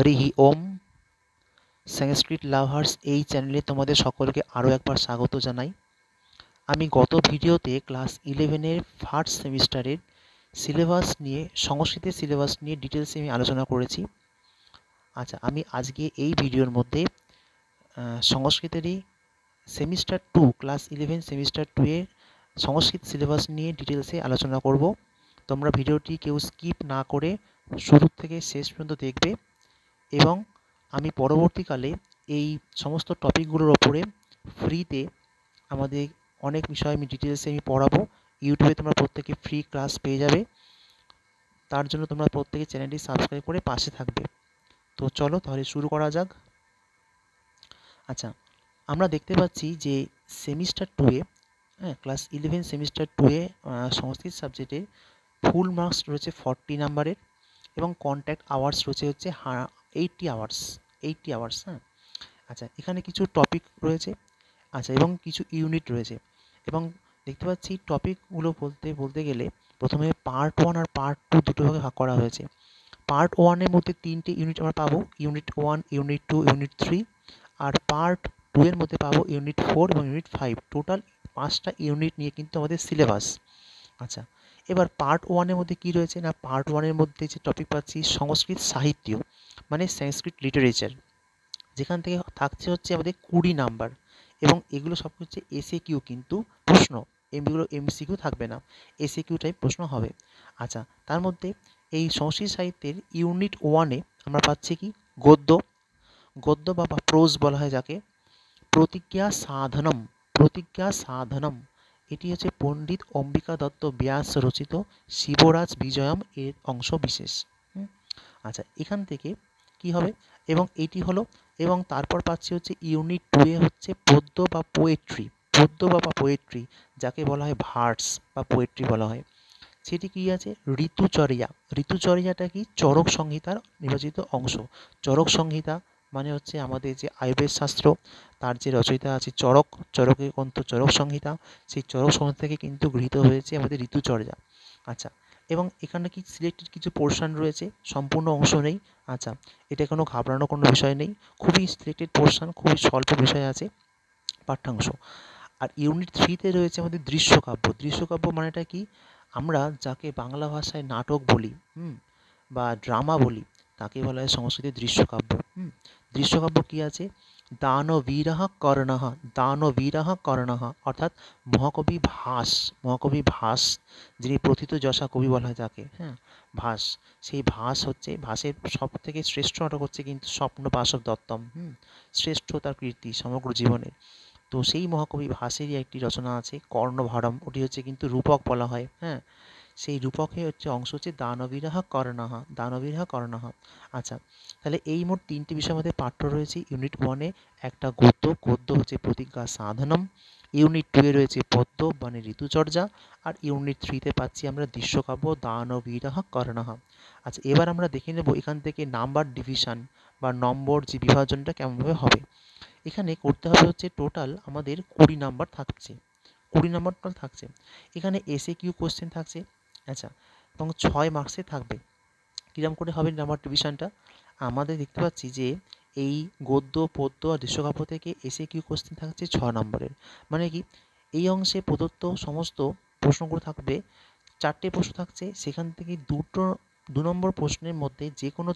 হরি ওম। সংস্কৃত lovers এই চ্যানেলে তোমাদের সকলকে আরও একবার স্বাগত জানাই। আমি গত ভিডিওতে ক্লাস 11-এর ফার্স্ট সেমিস্টারের সিলেবাস নিয়ে, সংস্কৃতের সিলেবাস নিয়ে ডিটেলসে আমি আলোচনা করেছি। আচ্ছা, আমি আজকে এই ভিডিওর মধ্যে সংস্কৃতেরই সেমিস্টার 2 ক্লাস 11 সেমিস্টার 2 এর সংস্কৃত সিলেবাস নিয়ে ডিটেলসে আলোচনা করব। তোমরা ভিডিওটি কেউ স্কিপ না করে শুরু থেকে শেষ পর্যন্ত দেখবে এবং আমি পরবর্তীকালে এই সমস্ত টপিকগুলোর ওপরে ফ্রিতে আমাদের অনেক বিষয় আমি ডিটেলসে পড়াবো। ইউটিউবে তোমরা প্রত্যেকে ফ্রি ক্লাস পেয়ে যাবে। তার জন্য তোমরা প্রত্যেকে চ্যানেলটি সাবস্ক্রাইব করে পাশে থাকবে। তো চলো তাহলে শুরু করা যাক। আচ্ছা, আমরা দেখতে পাচ্ছি যে সেমিস্টার 2-এ ক্লাস 11 সেমিস্টার 2-এ সংস্কৃত সাবজেক্টের ফুল মার্কস রয়েছে 40 নাম্বারের এবং কন্ট্যাক্ট আওয়ার্স রয়েছে 80 আওয়ার্স। আচ্ছা, এখানে কিছু টপিক রয়েছে, আচ্ছা, এবং কিছু ইউনিট রয়েছে এবং দেখতে পাচ্ছি টপিকগুলো বলতে গেলে প্রথমে পার্ট 1 আর পার্ট 2 দুটো ভাগে ভাগ করা হয়েছে। পার্ট 1-এর মধ্যে 3টে ইউনিট আমরা পাবো, ইউনিট 1, ইউনিট 2, ইউনিট 3, আর পার্ট 2-এর মধ্যে পাবো ইউনিট 4 এবং ইউনিট 5। টোটাল 5টা ইউনিট নিয়ে কিন্তু আমাদের সিলেবাস। আচ্ছা, এবার পার্ট 1-এর মধ্যে কি রয়েছে না, পার্ট 1-এর মধ্যে যে টপিক পাচ্ছি সংস্কৃত সাহিত্য, মানে সংস্কৃত লিটারেচার, যেখান থেকে থাকছে হচ্ছে আমাদের 20 নাম্বার এবং এগুলো সব হচ্ছে এসএকিউ, কিন্তু প্রশ্ন, এগুলো এমসিকিউ থাকবে না, এসএকিউ টাইপ প্রশ্ন হবে। আচ্ছা, তার মধ্যে এই সংস্কৃত সাহিত্যের ইউনিট 1-এ আমরা পাচ্ছি কি গদ্য বা প্রোজ বলা হয় যাকে, প্রতিজ্ঞা সাধনম, এটি হচ্ছে পণ্ডিত অম্বিকা দত্ত ব্যাস রচিত শিবরাজ বিজয়ম এর অংশ বিশেষ। আচ্ছা, এখান থেকে কি হবে এবং এটি হলো, এবং তারপর পাচ্ছি হচ্ছে ইউনিট 2-এ হচ্ছে পদ্য বা পোয়েট্রি, যাকে বলা হয় ভার্স বা পোয়েট্রি বলা হয়। সেটি কি আছে, ঋতুচর্যাটা কি চরক সংহিতার নির্বাচিত অংশ। চরক সংহিতা মানে হচ্ছে আমাদের যে আয়ুর্বেদ শাস্ত্র, তার যে রচয়িতা আছে চরকের গ্রন্থ চরক সংহিতা, সেই চরক সংহিতা থেকে কিন্তু গৃহীত হয়েছে আমাদের ঋতুচর্যা। আচ্ছা, এবং এখানে কি সিলেক্টেড কিছু পোর্শন রয়েছে, সম্পূর্ণ অংশ নেই। আচ্ছা, এটা কোনো ঘাবড়ানোর কোনো বিষয় নেই, খুবই সিলেক্টেড পোর্শন, খুবই স্বল্প বিষয় আছে পাঠ্যাংশ। আর ইউনিট 3-তে রয়েছে আমাদের দৃশ্যকাব্য মানেটা কি, আমরা যাকে বাংলা ভাষায় নাটক বলি বা ড্রামা বলি, তাকে বলা হয় সংস্কৃতের দৃশ্যকাব্য। দৃশ্যকাব্য কি আছে, দানবীরঃ কর্ণঃ, অর্থাৎ মহাকবি ভাস, যিনি প্রথিতযশা কবি বলা হয় যাকে, ভাস, সেই ভাসের সব থেকে শ্রেষ্ঠ নাটক হচ্ছে কিন্তু স্বপ্নবাসব দত্তম। শ্রেষ্ঠ তার কীর্তি সমগ্র জীবনের। তো সেই মহাকবি ভাসেরই একটি রচনা আছে কর্ণভারম, ওটি হচ্ছে কিন্তু রূপক বলা হয়। সেই রূপকে হচ্ছে অংশ হচ্ছে দানবীরঃ কর্ণঃ। আচ্ছা, তাহলে এই মোট 3টে বিষয়ের মধ্যে পাঠ্য রয়েছে ইউনিট 1-এ একটা গদ্য হচ্ছে প্রতিজ্ঞা সাধনম, ইউনিট 2-এ রয়েছে পদ্য মানে ঋতুচর্যা, আর ইউনিট 3-তে পাচ্ছি আমরা দৃশ্যকাব্য দানবীরঃ কর্ণঃ। আচ্ছা, এবার আমরা দেখে নেব এখান থেকে নাম্বার ডিভিশন বা নম্বর যে বিভাজনটা কেমনভাবে হবে। এখানে করতে হবে হচ্ছে টোটাল আমাদের 20 নাম্বার থাকছে, এখানে এসএকিউ কোশ্চেন থাকছে। আচ্ছা, এবং 6 মার্কসে থাকবে। কীরকম করে হবে নাম্বার ডিভিশনটা, আমাদের দেখতে পাচ্ছি যে এই গদ্য পদ্য আর দৃশ্যকাব্য থেকে এসএকিউ কোশ্চেন থাকছে 6 নম্বরের। মানে কি, এই অংশে প্রদত্ত সমস্ত প্রশ্নগুলো থাকবে, 4টে প্রশ্ন থাকছে, সেখান থেকে 2 নম্বর প্রশ্নের মধ্যে যে কোনো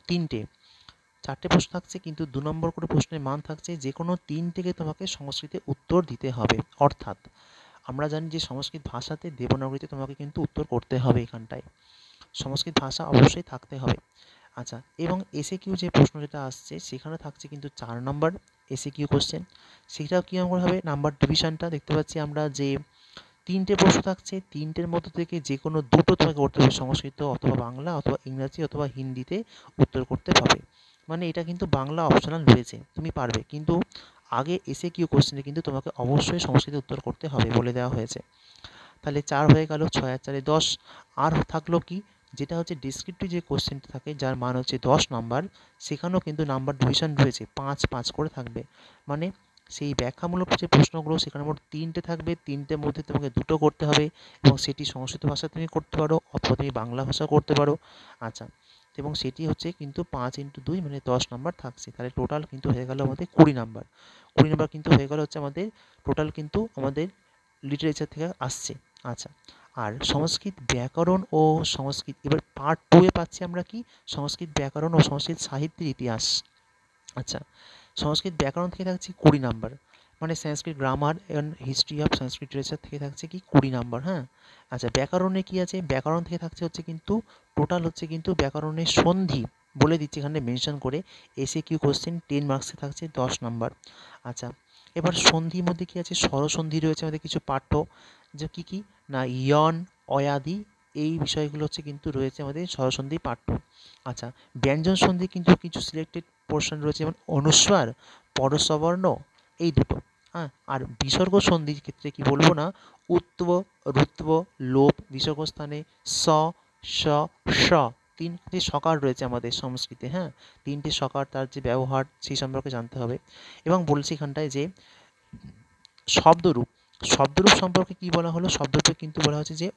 4টে প্রশ্ন থাকছে, কিন্তু 2 নম্বর করে প্রশ্নের মান থাকছে, যে কোনো 3 থেকে তোমাকে সংস্কৃতে উত্তর দিতে হবে। অর্থাৎ আমরা জানি যে সংস্কৃত ভাষাতে দেবনাগরীতে তোমাকে কিন্তু উত্তর করতে হবে, এখানটায় সংস্কৃত ভাষা অবশ্যই থাকতে হবে। আচ্ছা, এবং এসএকিউ যে প্রশ্ন যেটা আসছে সেখানে থাকছে কিন্তু 4 নম্বর এসএকিউ কোশ্চেন, সেটাও কীরকম হবে নাম্বার ডিভিশনটা দেখতে পাচ্ছি আমরা যে 3টে প্রশ্ন থাকছে, 3টের মধ্য থেকে যে কোনো 2টো তোমাকে করতে হবে, সংস্কৃত অথবা বাংলা অথবা ইংরাজি অথবা হিন্দিতে উত্তর করতে হবে। মানে এটা কিন্তু বাংলা অপশনাল রয়েছে, তুমি পারবে, কিন্তু আগে এসএকিউ কোশ্চেনে কিন্তু তোমাকে অবশ্যই সংস্কৃতে উত্তর করতে হবে বলে দেওয়া হয়েছে। তাহলে 4 হয়ে গেল, 6 আর 4 10। আর থাকলো কি, যেটা হচ্ছে ডেসক্রিপটিভ যে কোশ্চেনটা থাকে যার মান হচ্ছে 10 নাম্বার, সেখানেও কিন্তু নাম্বার ডিভিশন রয়েছে, 5 করে থাকবে। মানে সেই ব্যাখ্যামূলক যে প্রশ্নগুলো সেখানে মোট 3টে থাকবে, 3টের মধ্যে তোমাকে 2টো করতে হবে এবং সেটি সংস্কৃত ভাষা তুমি করতে পারো অথবা তুমি বাংলা ভাষা করতে পারো। আচ্ছা, এবং সেটি হচ্ছে কিন্তু 5 × 2 মানে 10 নাম্বার থাকছে। তাহলে টোটাল কিন্তু হয়ে গেল আমাদের 20 নাম্বার। 20 নাম্বার কিন্তু হয়ে গেল হচ্ছে আমাদের টোটাল, কিন্তু আমাদের লিটারেচার থেকে আসছে। আচ্ছা, আর সংস্কৃত ব্যাকরণ ও সংস্কৃত, এবার পার্ট 2 এ পাচ্ছি আমরা কি, সংস্কৃত ব্যাকরণ ও সংস্কৃত সাহিত্যের ইতিহাস। আচ্ছা, সংস্কৃত ব্যাকরণ থেকে থাকছে 20 নাম্বার, মানে Sanskrit grammar and history of Sanskrit literature থেকে থাকছে কি 20 নাম্বার। হ্যাঁ, আচ্ছা, ব্যাকরণে কি আছে, ব্যাকরণ থেকে থাকছে হচ্ছে কিন্তু টোটাল হচ্ছে কিন্তু ব্যাকরণের সন্ধি বলে দিচ্ছি এখানে মেনশন করে, এসে কিউ কোশ্চেন 10 মার্কসে থাকছে 10 নাম্বার। আচ্ছা, এবার সন্ধির মধ্যে কি আছে, স্বরসন্ধি রয়েছে আমাদের কিছু পাঠ্য, যে কি কি না ইয়ন, অয়াদি, এই বিষয়গুলো হচ্ছে কিন্তু রয়েছে আমাদের স্বরসন্ধি পাঠ্য। আচ্ছা, ব্যঞ্জন সন্ধি কিন্তু কিছু সিলেক্টেড পোর্শন রয়েছে, যেমন অনুস্বার, পরস্ববর্ণ, এই দুটো। হ্যাঁ, আর বিসর্গ সন্ধির ক্ষেত্রে কি বলবো না, উত্ব, রুত্ব, লোপ, বিসর্গ স্থানে স, স, স, তিনটি সকার রয়েছে আমাদের সংস্কৃতে। হ্যাঁ, তিনটি সকার, তার যে ব্যবহার সেই সম্পর্কে জানতে হবে। এবং বলছি এখানটায় যে শব্দরূপ, শব্দরূপ সম্পর্কে কি বলা হলো, শব্দরূপে কিন্তু বলা হচ্ছে যে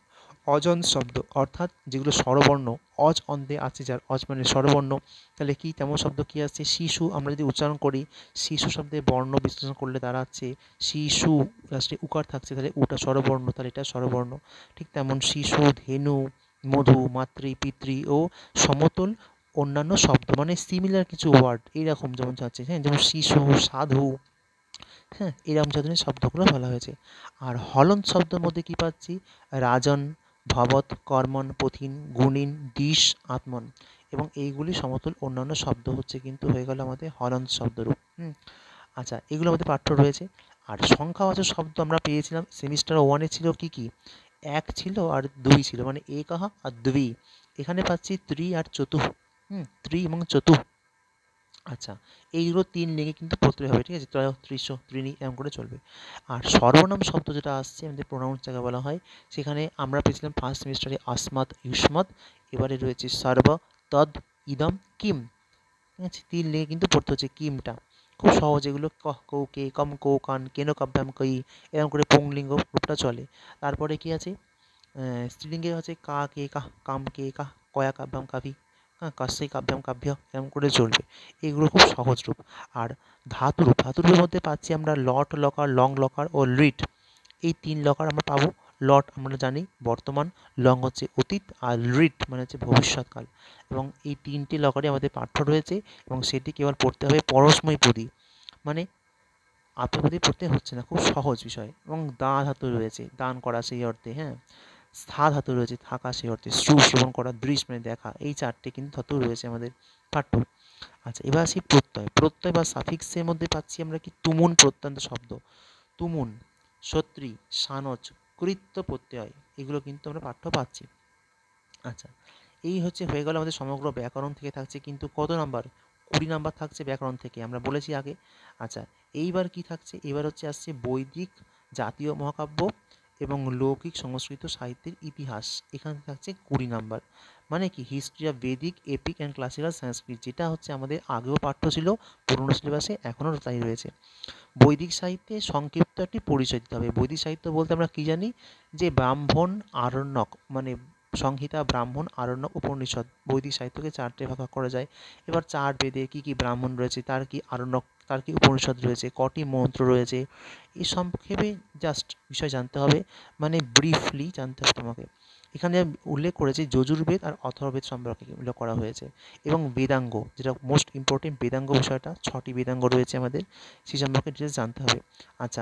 অজন শব্দ, অর্থাৎ যেগুলো স্বরবর্ণ, অজ অন্তে আছে যার, অজ মানে স্বরবর্ণ, তাহলে কি তেমন শব্দ কি আসছে, শিশু, আমরা যদি উচ্চারণ করি শিশু শব্দে বর্ণ বিশ্লেষণ করলে তারা হচ্ছে শিশু, লাস্টে উকার থাকছে, তাহলে উটা স্বরবর্ণ, তাহলে এটা স্বরবর্ণ। ঠিক তেমন শিশু, ধেনু, মধু, মাতৃ, পিতৃ ও সমতল অন্যান্য শব্দ, মানে সিমিলার কিছু ওয়ার্ড এইরকম যেমন যাচ্ছে। হ্যাঁ, যেমন শিশু, সাধু, হ্যাঁ, এরকম ধরনের শব্দগুলো বলা হয়েছে। আর হলন্ত শব্দের মধ্যে কি পাচ্ছি, রাজন, ভবৎ, কর্মণ, পথিন, গুণিন, দিশ, আত্মন, এবং এইগুলি সমতুল অন্যান্য শব্দ হচ্ছে কিন্তু হয়ে গেল আমাদের হলন্ত শব্দরূপ। আচ্ছা, এগুলো আমাদের পাঠ্য রয়েছে। আর সংখ্যাবাচক শব্দ আমরা পেয়েছিলাম সেমিস্টার 1-এ, ছিল কি কি, এক ছিল আর দুই ছিল, মানে একহ আর দ্বি। এখানে পাচ্ছি ত্রি আর চতুঃ। ত্রি এবং চতুঃ। আচ্ছা, এইগুলো 3 লিখে কিন্তু পড়তে হবে, ঠিক আছে, ত্রয়, ত্রিশ, ত্রিণী, এরকম করে চলবে। আর সর্বনাম শব্দ যেটা আসছে আমাদের প্রোনাউন্স যাকে বলা হয়, সেখানে আমরা পেয়েছিলাম ফার্স্ট সেমিস্টারে আসমাত, ইউষ্মত, এবারে রয়েছে সর্ব, তদ, ইদম, কিম। ঠিক আছে, 3 লিখে কিন্তু পড়তে হচ্ছে কিমটা, খুব সহজ। এগুলো কহ, কৌ, কে, কম, কো, কান, কেন, কাব্যাম, কই, এরকম করে পুংলিঙ্গ রূপটা চলে। তারপরে কি আছে, স্ত্রীলিঙ্গে হচ্ছে কা, কে, কাহ, কাম, কে, কাহ, কয়া, কাব্যাম, কাভি, হ্যাঁ, কাস্যই, কাব্যাম, কাভ্য, এরকম করে চলবে। এগুলো খুব সহজ রূপ। আর ধাতুরূপ, ধাতুরূপের মধ্যে পাচ্ছি আমরা লট লকার, লং লকার ও লিট, এই 3 লকার আমরা পাবো। লট আমরা জানি বর্তমান, লং হচ্ছে অতীত, আর লিট মানে হচ্ছে ভবিষ্যৎকাল। এবং এই 3টে লকারই আমাদের পাঠ্য রয়েছে, এবং সেটি কেবল পড়তে হবে পরস্মৈ পদী, মানে আত্মপদী পড়তে হচ্ছে না, খুব সহজ বিষয়। এবং দা ধাতু রয়েছে, দান করা সেই অর্থে। হ্যাঁ, স্থা ধাতু রয়েছে, থাকা সেই অর্থে। শ্রু, শ্রবণ করা, দৃশ মানে দেখা, এই 4টে কিন্তু ধাতু রয়েছে আমাদের পাঠ্য। আচ্ছা, এবার আসি প্রত্যয়। প্রত্যয় বা সাফিক্সের মধ্যে পাচ্ছি আমরা কি তুমুন প্রত্যন্ত শব্দ, তুমুন, সত্রী, সানজ, কৃত্য প্রত্যয়, এগুলো কিন্তু আমরা পাঠ্য পাচ্ছি। আচ্ছা, এই হচ্ছে হয়ে গেল আমাদের সমগ্র ব্যাকরণ থেকে থাকছে কিন্তু কত নাম্বার, 20 নাম্বার থাকছে ব্যাকরণ থেকে, আমরা বলেছি আগে। আচ্ছা, এইবার কি থাকছে, এবার হচ্ছে আসছে বৈদিক, জাতীয় মহাকাব্য এবং লৌকিক সংস্কৃত সাহিত্যের ইতিহাস, এখানে থাকছে 20 নাম্বার। মানে কি, history of Vedic, epic and classical Sanskrit, যেটা হচ্ছে আমাদের আগেও পাঠ্য ছিল পুরনো সিলেবাসে, এখনও তাই রয়েছে। বৈদিক সাহিত্যে সংক্ষিপ্ত একটি পরিচয় দিতে হবে। বৈদিক সাহিত্য বলতে আমরা কি জানি, যে ব্রাহ্মণ, আরণ্যক, মানে সংহিতা, ব্রাহ্মণ, আরণ্যক, উপনিষদ, বৈদিক সাহিত্যকে 4টে ভাগ করা যায়। এবার 4 বেদে কী কী ব্রাহ্মণ রয়েছে, তার কি আরণ্যক, তার কি উপনিষদ রয়েছে, কটি মন্ত্র রয়েছে, এই সংক্ষেপে জাস্ট বিষয় জানতে হবে, মানে ব্রিফলি জানতে হবে তোমাকে। এখানে উল্লেখ করেছে যজুর্বেদ আর অথর্ববেদ সম্পর্কে উল্লেখ করা হয়েছে, এবং বেদাঙ্গ, যেটা মোস্ট ইম্পর্টেন্ট, বেদাঙ্গ বিষয়টা, 6টি বেদাঙ্গ রয়েছে আমাদের, সেই সম্পর্কে ডিটেলস জানতে হবে। আচ্ছা,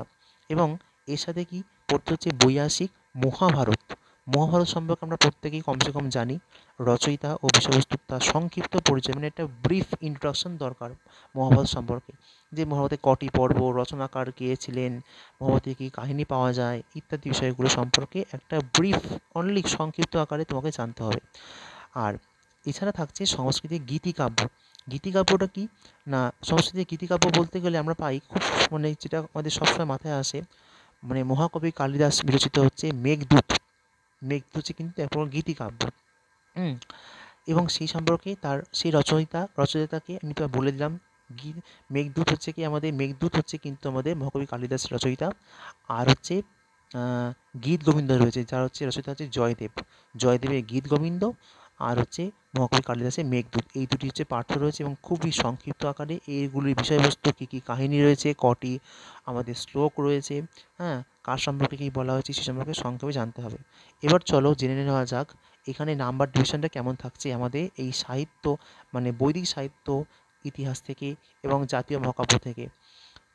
এবং এর সাথে কি পড়তে হচ্ছে বৈয়াসিক, মহাভারত। মহাভারত সম্পর্কে আমরা প্রত্যেকেই কমসে কম জানি, রচয়িতা ও বিষয়বস্তু তার সংক্ষিপ্ত পরিচয়, মানে একটা ব্রিফ ইন্ট্রোডাকশন দরকার মহাভারত সম্পর্কে, যে মহাভারতে কটি পর্ব, রচনাকার কে ছিলেন, মহাভারতে কী কাহিনী পাওয়া যায়, ইত্যাদি বিষয়গুলো সম্পর্কে একটা ব্রিফ, অনলি সংক্ষিপ্ত আকারে তোমাকে জানতে হবে। আর এছাড়া থাকছে সংস্কৃতের গীতিকাব্য। গীতিকাব্যটা কি না, সংস্কৃতের গীতিকাব্য বলতে গেলে আমরা পাই খুব, মানে যেটা আমাদের সবসময় মাথায় আসে, মানে মহাকবি কালিদাস বিরচিত হচ্ছে মেঘদূত। মেঘদূত হচ্ছে কিন্তু এক প্রকার গীতিকাব্য। হুম, এবং সেই সম্পর্কে তার সেই রচয়িতাকে আমি তো বলে দিলাম। মেঘদূত হচ্ছে কি, আমাদের মেঘদূত হচ্ছে কিন্তু আমাদের মহাকবি কালিদাস রচয়িতা। আর হচ্ছে গীত গোবিন্দ রয়েছে, যার হচ্ছে রচয়িতা হচ্ছে জয়দেব, জয়দেবের গীত গোবিন্দ। আর হচ্ছে মহাকবি কালিদাসের মেঘদূত। এই দুটি হচ্ছে পাঠ্য রয়েছে এবং খুবই সংক্ষিপ্ত আকারে এইগুলির বিষয়বস্তু কী কী কাহিনী রয়েছে, কটি আমাদের শ্লোক রয়েছে, হ্যাঁ, কার সম্পর্কে কী বলা হয়েছে সে সম্পর্কে সংক্ষেপে জানতে হবে। এবার চলো জেনে নেওয়া যাক এখানে নাম্বার ডিভিশনটা কেমন থাকছে আমাদের এই সাহিত্য মানে বৈদিক সাহিত্য ইতিহাস থেকে এবং জাতীয় মহাকাব্য থেকে।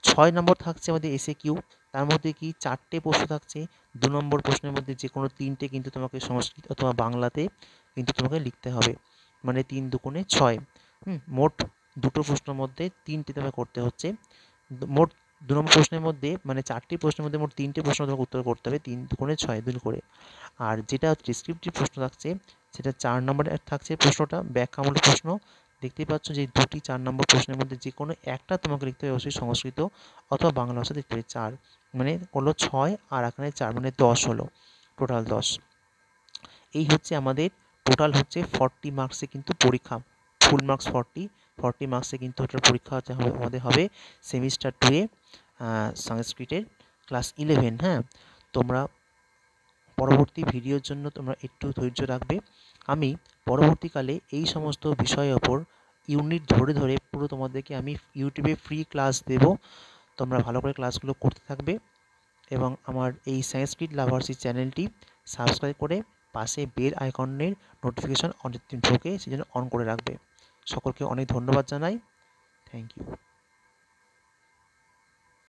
6 নম্বর থাকছে আমাদের এসএকিউ, তার মধ্যে কি 4টে প্রশ্ন থাকছে। 2 নম্বর প্রশ্নের মধ্যে যে কোনো 3টে কিন্তু তোমাকে সংস্কৃত অথবা বাংলাতে কিন্তু তোমাকে লিখতে হবে, মানে 3 দুগুণে 6। মোট 2টো প্রশ্নের মধ্যে 3টে তোমাকে করতে হচ্ছে। মোট 2 নম্বর প্রশ্নের মধ্যে মানে 4টি প্রশ্নের মধ্যে মোট 3টে প্রশ্ন তোমাকে উত্তর করতে হবে, 3 দুগুণে 6 2 করে। আর যেটা ডেসক্রিপটিভ প্রশ্ন থাকছে সেটা 4 নম্বরের থাকছে প্রশ্নটা ব্যাখ্যামূলক প্রশ্ন। দেখতেই পাচ্ছ যে 2টি 4 নম্বর প্রশ্নের মধ্যে যে কোনো একটা তোমাকে লিখতে হবে অবশ্যই সংস্কৃত অথবা বাংলা ভাষা লিখতে হবে। 4 মানে হলো 6 আর এখানে 4 মানে 10 হলো, টোটাল 10। এই হচ্ছে আমাদের টোটাল হচ্ছে 40 মার্কসে কিন্তু পরীক্ষা, ফুল মার্কস 40 মার্কসে কিন্তু ওটার পরীক্ষা হবে আমাদের হবে সেমিস্টার 2 এ সংস্কৃতের ক্লাস 11। হ্যাঁ, তোমরা পরবর্তী ভিডিওর জন্য তোমরা একটু ধৈর্য রাখবে। আমি পরবর্তীকালে এই সমস্ত বিষয়ের ওপর ইউনিট ধরে ধরে পুরো তোমাদেরকে আমি ইউটিউবে ফ্রি ক্লাস দেব। তোমরা ভালো করে ক্লাসগুলো করতে থাকবে এবং আমার এই সংস্কৃত লাভার্সি চ্যানেলটি সাবস্ক্রাইব করে পাশে বেল আইকনের নোটিফিকেশন ঢোকে সেজন্য অন করে রাখবে। সকলকে অনেক ধন্যবাদ জানাই। Thank you.